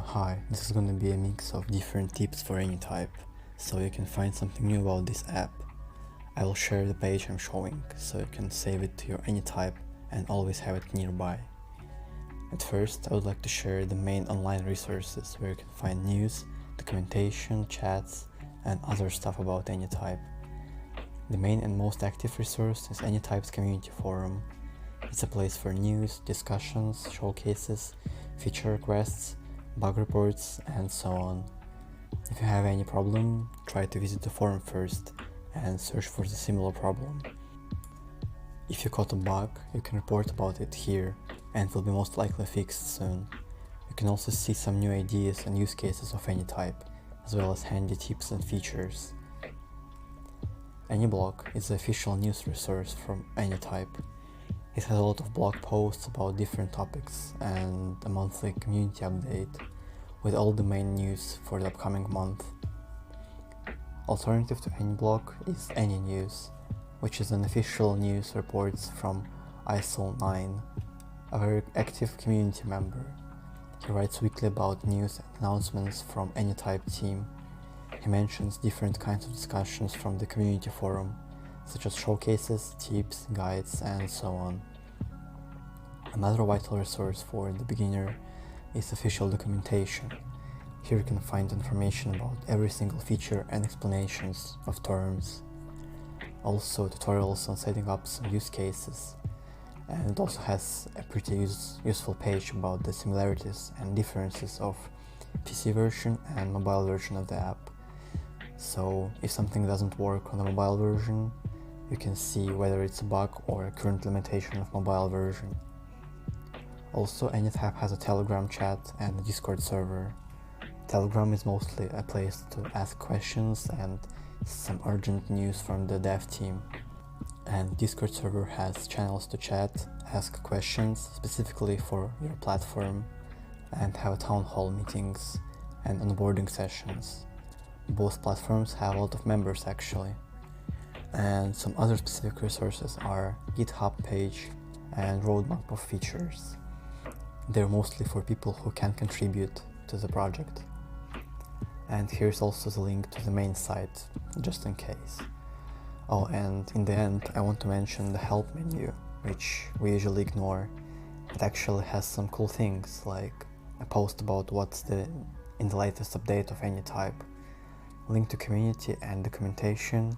Hi, this is going to be a mix of different tips for Anytype, so you can find something new about this app. I will share the page I'm showing, so you can save it to your Anytype and always have it nearby. At first, I would like to share the main online resources where you can find news, documentation, chats, and other stuff about Anytype. The main and most active resource is Anytype's community forum. It's a place for news, discussions, showcases, feature requests, bug reports, and so on. If you have any problem, try to visit the forum first and search for the similar problem. If you caught a bug, you can report about it here and it will be most likely fixed soon. You can also see some new ideas and use cases of Anytype, as well as handy tips and features. AnyBlog is the official news resource from Anytype. It has a lot of blog posts about different topics and a monthly community update with all the main news for the upcoming month. Alternative to AnyBlog is AnyNews, which is an official news reports from ISO9, a very active community member. He writes weekly about news and announcements from Anytype team. He mentions different kinds of discussions from the community forum, such as showcases, tips, guides, and so on. Another vital resource for the beginner is official documentation. Here you can find information about every single feature and explanations of terms. Also tutorials on setting up some use cases. And it also has a pretty useful page about the similarities and differences of PC version and mobile version of the app. So if something doesn't work on the mobile version, you can see whether it's a bug or a current limitation of mobile version. Also, Anytype has a Telegram chat and a Discord server. Telegram is mostly a place to ask questions and some urgent news from the dev team. And Discord server has channels to chat, ask questions specifically for your platform, and have town hall meetings and onboarding sessions. Both platforms have a lot of members actually. And some other specific resources are GitHub page and roadmap of features. They're mostly for people who can contribute to the project. And here's also the link to the main site, just in case. Oh, and in the end, I want to mention the help menu, which we usually ignore. It actually has some cool things, like a post about what's in the latest update of Anytype, link to community and documentation,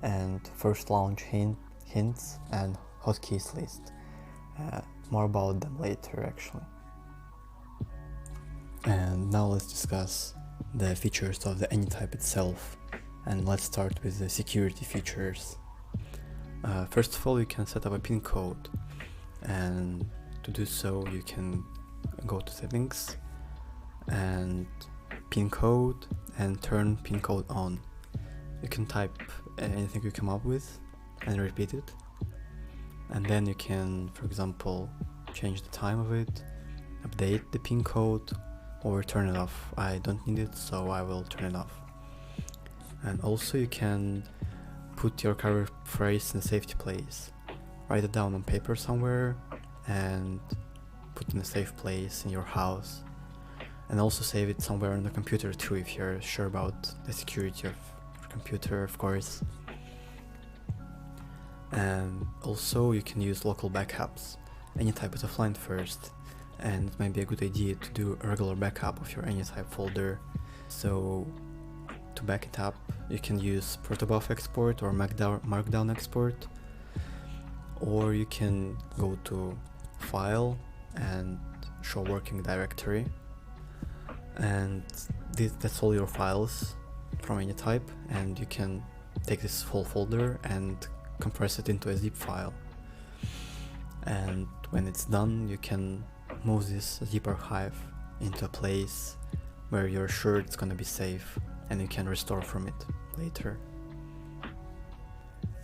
and first launch hints and hotkeys list. More about them later actually. And now let's discuss the features of the Anytype itself, and let's start with the security features. First of all, you can set up a pin code, and to do so you can go to settings and pin code and turn pin code on. You can type anything you come up with and repeat it, and then you can, for example, change the time of it, update the pin code, or turn it off. I don't need it, so I will turn it off. And also you can put your cover phrase in a safety place. Write it down on paper somewhere and put it in a safe place in your house. And also save it somewhere on the computer too, if you're sure about the security of your computer, of course. And also you can use local backups. Anytype is offline first, and it might be a good idea to do a regular backup of your Anytype folder. So to back it up, you can use protobuf export or markdown export, or you can go to file and show working directory, and that's all your files from Anytype, and you can take this whole folder and compress it into a zip file. And when it's done, you can move this zip archive into a place where you're sure it's gonna be safe and you can restore from it later.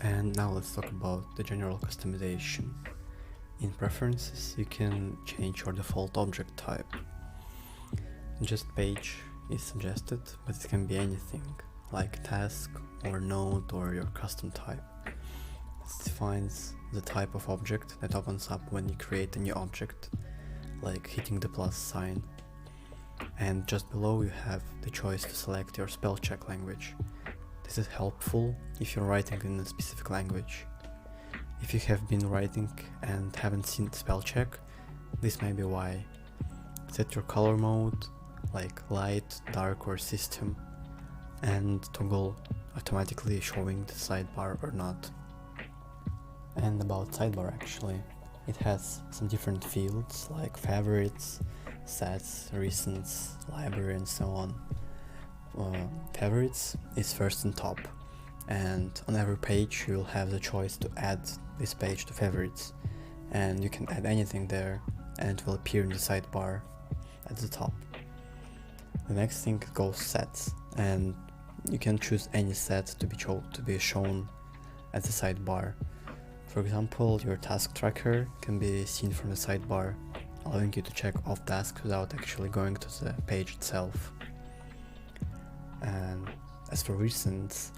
And now let's talk about the general customization. In preferences, you can change your default object type. Just page is suggested, but it can be anything, like task or node or your custom type. It defines the type of object that opens up when you create a new object, like hitting the plus sign. and just below you have the choice to select your spell check language. This is helpful if you're writing in a specific language. If you have been writing and haven't seen spell check, this may be why. Set your color mode, like light, dark or system, and toggle automatically showing the sidebar or not. And about sidebar actually, it has some different fields like favorites, sets, recents, library and so on. Favorites is first on top, and on every page you will have the choice to add this page to favorites, and you can add anything there and it will appear in the sidebar at the top. The next thing goes sets, and you can choose any set to be shown at the sidebar. For example, your task tracker can be seen from the sidebar, allowing you to check off tasks without actually going to the page itself. And as for recents,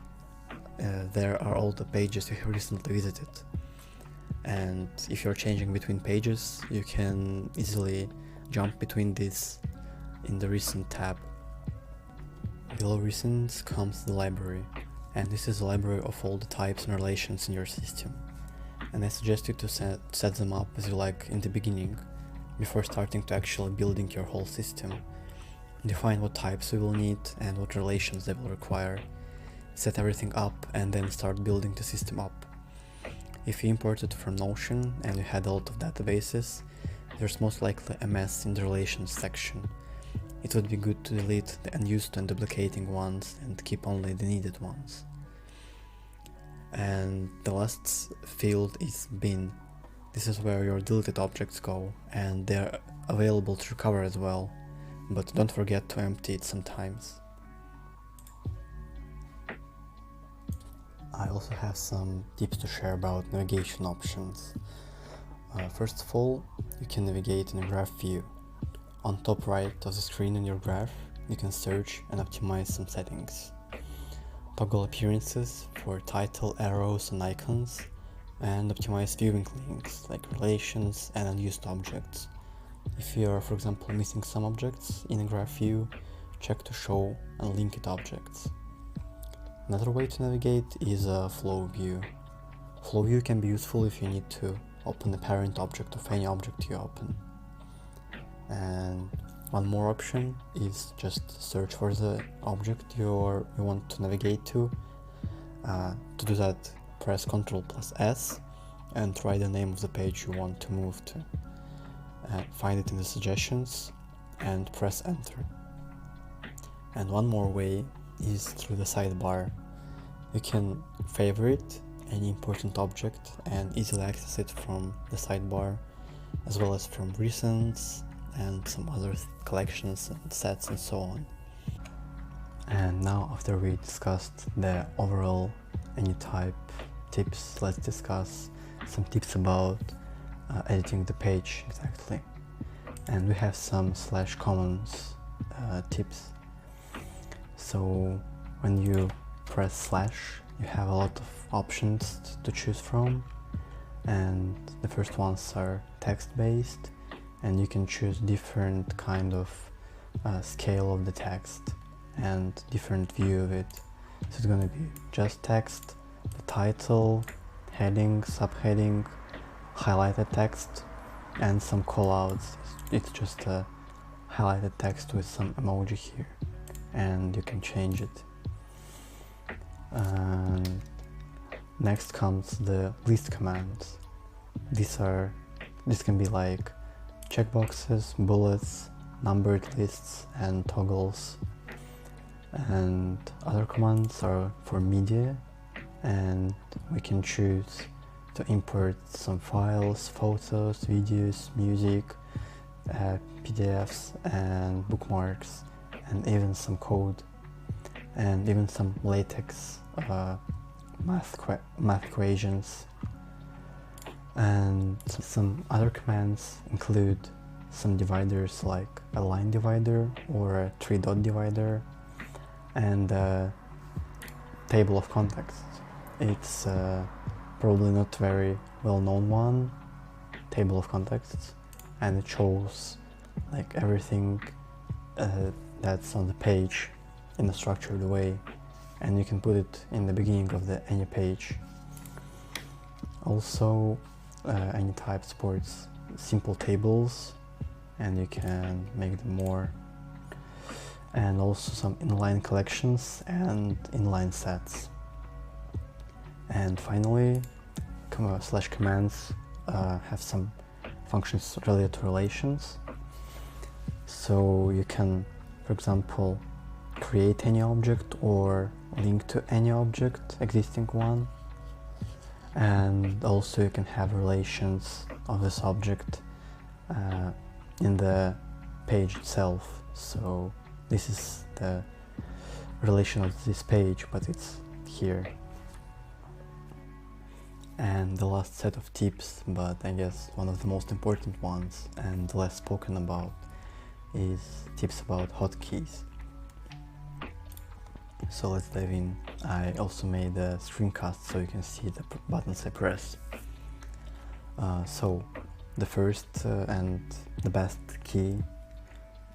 there are all the pages you have recently visited, and if you're changing between pages, you can easily jump between these in the recent tab. Below recents comes the library, and this is a library of all the types and relations in your system, and I suggest you to set them up as you like in the beginning, before starting to actually building your whole system. Define what types you will need and what relations they will require. Set everything up and then start building the system up. If you imported from Notion and you had a lot of databases, there's most likely a mess in the relations section. It would be good to delete the unused and duplicating ones and keep only the needed ones. And the last field is bin. This is where your deleted objects go, and they're available to recover as well, but don't forget to empty it sometimes. I also have some tips to share about navigation options. First of all, you can navigate in a graph view. On top right of the screen in your graph, you can search and optimize some settings. Toggle appearances for title, arrows and icons, and optimize viewing links like relations and unused objects. If you are, for example, missing some objects in a graph view, check to show unlinked objects. Another way to navigate is a flow view. Flow view can be useful if you need to open the parent object of any object you open. And one more option is just search for the object you want to navigate to. To do that, press Ctrl+S and write the name of the page you want to move to. Find it in the suggestions and press enter. And one more way is through the sidebar. You can favorite any important object and easily access it from the sidebar, as well as from recents and some other collections and sets and so on. And now, after we discussed the overall Anytype tips, let's discuss some tips about editing the page exactly. And we have some /commons tips. So when you press /, you have a lot of options to choose from, and the first ones are text-based, and you can choose different kind of scale of the text and different view of it. So it's going to be just text, the title, heading, subheading, highlighted text, and some callouts. It's just a highlighted text with some emoji here, and you can change it. And next comes the list commands. This can be like checkboxes, bullets, numbered lists, and toggles. And other commands are for media, and we can choose to import some files, photos, videos, music, PDFs and bookmarks, and even some code, and even some LaTeX math equations. And some other commands include some dividers like a line divider or a 3-dot divider, and a table of contexts. It's probably not very well known one, table of contexts, and it shows like everything that's on the page in a structured way, and you can put it in the beginning of any page. Also, Anytype supports simple tables, and you can make them more, and also some inline collections and inline sets. And finally, /commands have some functions related to relations. So you can, for example, create any object or link to any object, existing one. And also you can have relations of this object in the page itself. So this is the relation of this page, but it's here. And the last set of tips, but I guess one of the most important ones and less spoken about, is tips about hotkeys. So let's dive in. I also made a screencast so you can see the buttons I press. So the first and the best key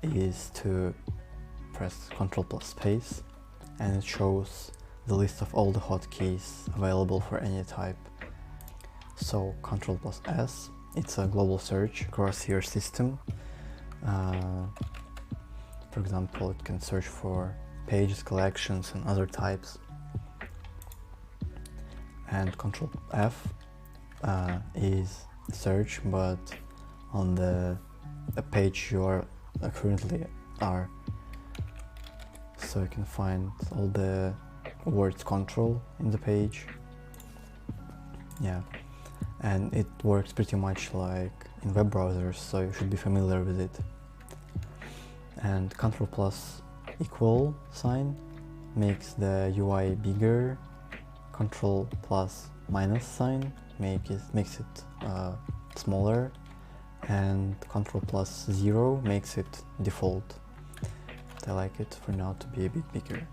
is to press Ctrl+space, and it shows the list of all the hotkeys available for Anytype. So Ctrl+S, it's a global search across your system. For example, it can search for pages, collections, and other types. And Ctrl+F is search, but on the page you are currently are. So you can find all the words control in the page. Yeah, and it works pretty much like in web browsers, so you should be familiar with it. And Ctrl+= makes the UI bigger. Ctrl+- makes it smaller, and Ctrl+0 makes it default. I like it for now to be a bit bigger.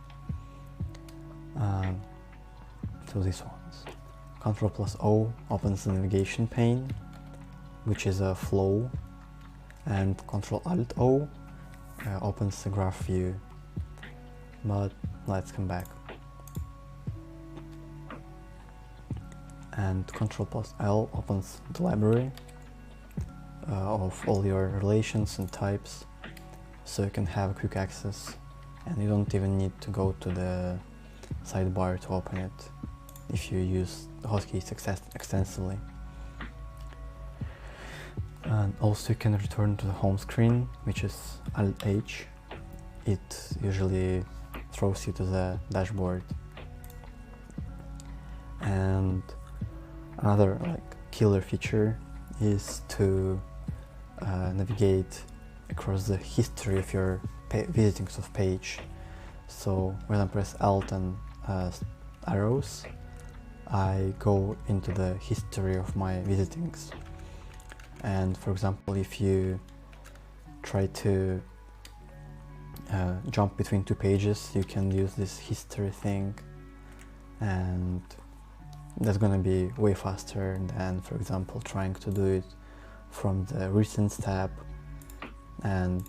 So these ones. Ctrl+O opens the navigation pane, which is a flow, and Ctrl+Alt+O opens the graph view. But let's come back. And Ctrl+L opens the library of all your relations and types, so you can have quick access, and you don't even need to go to the sidebar to open it if you use hotkeys extensively. And also you can return to the home screen, which is Alt-H. It usually throws you to the dashboard. And another killer feature is to navigate across the history of your visitings of page. So when I press Alt and arrows, I go into the history of my visitings. And for example, if you try to jump between two pages, you can use this history thing, and that's gonna be way faster than, for example, trying to do it from the recents tab and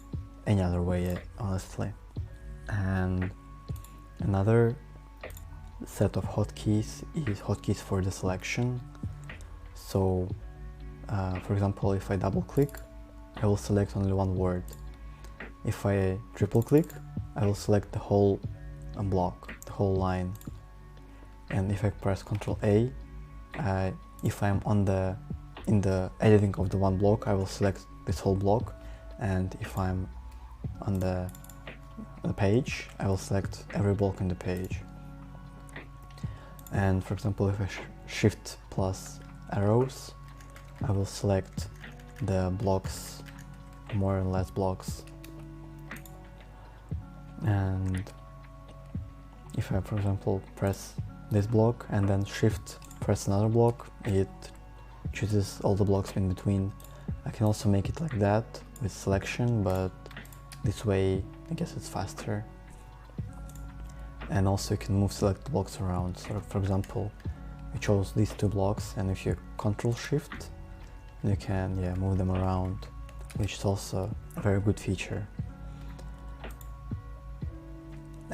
any other way, honestly. And another set of hotkeys is hotkeys for the selection. So for example, if I double click, I will select only one word. If I triple click, I will select the whole block, the whole line. And if I press Ctrl+A, if I'm in the editing of the one block, I will select this whole block. And if I'm on the page, I will select every block in the page. And for example, if I shift plus arrows, I will select the blocks, more and less blocks. And if I, for example, press this block and then shift press another block, it chooses all the blocks in between. I can also make it like that with selection, but this way I guess it's faster. And also you can move select blocks around. So for example, you chose these two blocks, and if you Ctrl Shift, you can move them around, which is also a very good feature.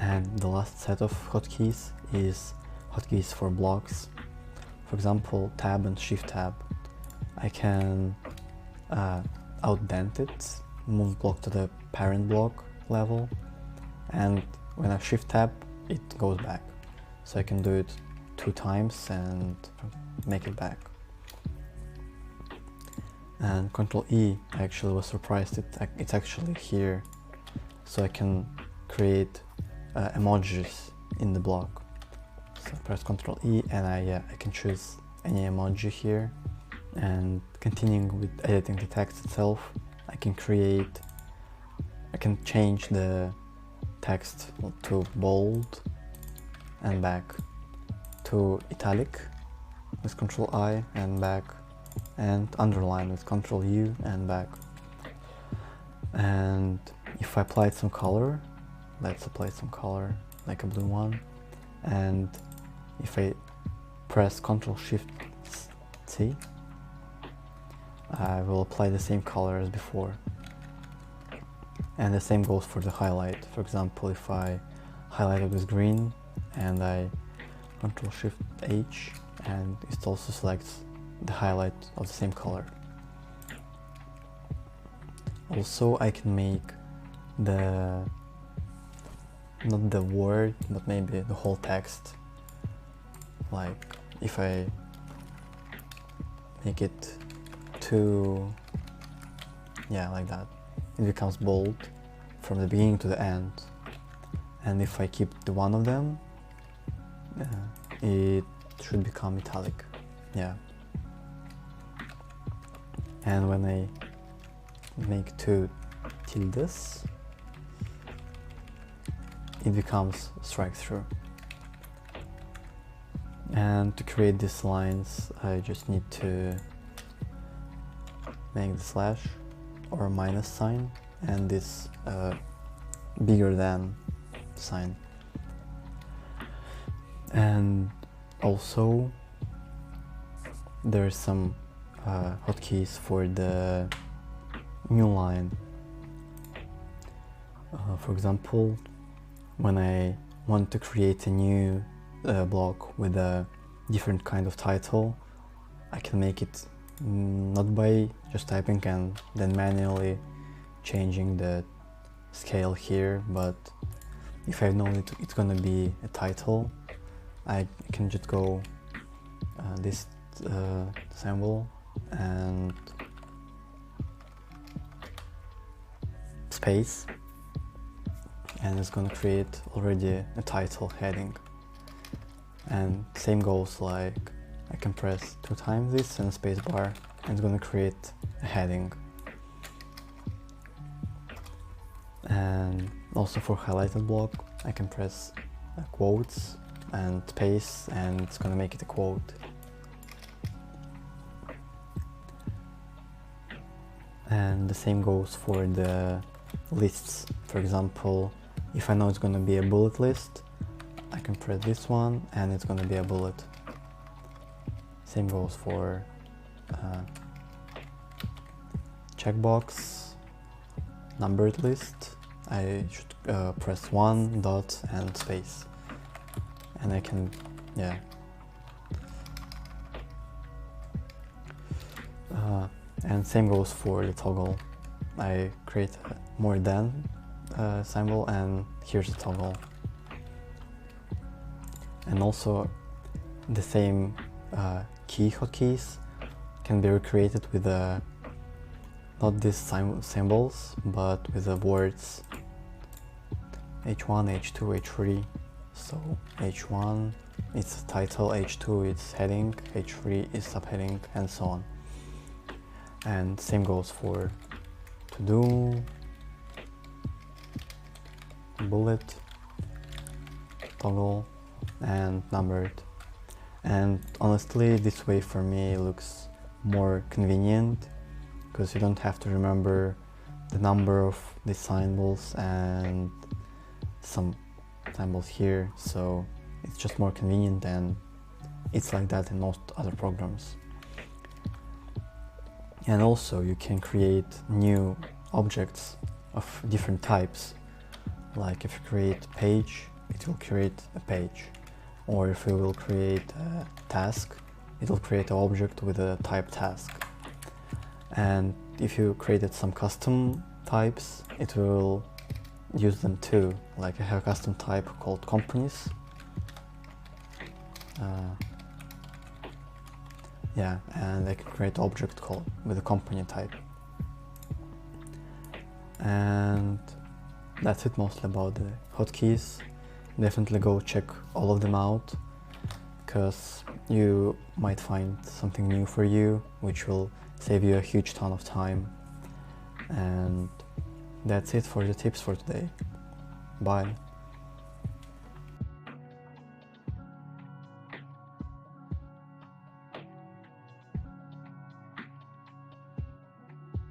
And the last set of hotkeys is hotkeys for blocks. For example, tab and shift tab. I can outdent it, move block to the parent block level, and when I shift tab, it goes back. So I can do it 2 times and make it back. And Ctrl E, I actually was surprised it's actually here. So I can create emojis in the block. So I press Ctrl E and I can choose any emoji here. And continuing with editing the text itself, I can change the text to bold and back, to italic with Ctrl I and back, and underline with Ctrl U and back. And if I applied some color, let's apply some color, like a blue one, and if I press Ctrl Shift C, I will apply the same color as before. And the same goes for the highlight. For example, if I highlight it with green and I Ctrl Shift H, and it also selects the highlight of the same color. Also, I can make not the word, but maybe the whole text. Like if I make it like that, it becomes bold from the beginning to the end. And if I keep the one of them, it should become italic. And when I make 2 tildes, it becomes strike through. And to create these lines, I just need to make the slash or minus sign and this bigger than sign. And also there's some hotkeys for the new line. For example, when I want to create a new block with a different kind of title, I can make it not by just typing and then manually changing the scale here, but if I know it's gonna be a title, I can just go this symbol and space, and it's gonna create already a title heading. And same goes, like I can press 2 times this and space bar, and it's gonna create a heading. And also for highlighted block, I can press quotes and space, and it's gonna make it a quote. And the same goes for the lists. For example, if I know it's gonna be a bullet list, I can press this one and it's gonna be a bullet. Same goes for checkbox, numbered list. I should press 1 dot and space, and I can, and same goes for the toggle. I create a more than symbol, and here's the toggle. And also the same key hotkeys can be recreated with not these symbols, but with the words H1, H2, H3. So H1 is title, H2 is heading, H3 is subheading, and so on. And same goes for to do, bullet, toggle, and numbered. And honestly, this way for me looks more convenient, because you don't have to remember the number of the symbols and some symbols here, so it's just more convenient, and it's like that in most other programs. And also you can create new objects of different types. Like if you create page it will create a page. Or if we will create a task, it will create an object with a type task. And if you created some custom types, it will use them too. Like I have a custom type called companies. Yeah, and I can create an object called with a company type. And that's it mostly about the hotkeys. Definitely go check all of them out, because you might find something new for you, which will save you a huge ton of time. And that's it for the tips for today. Bye.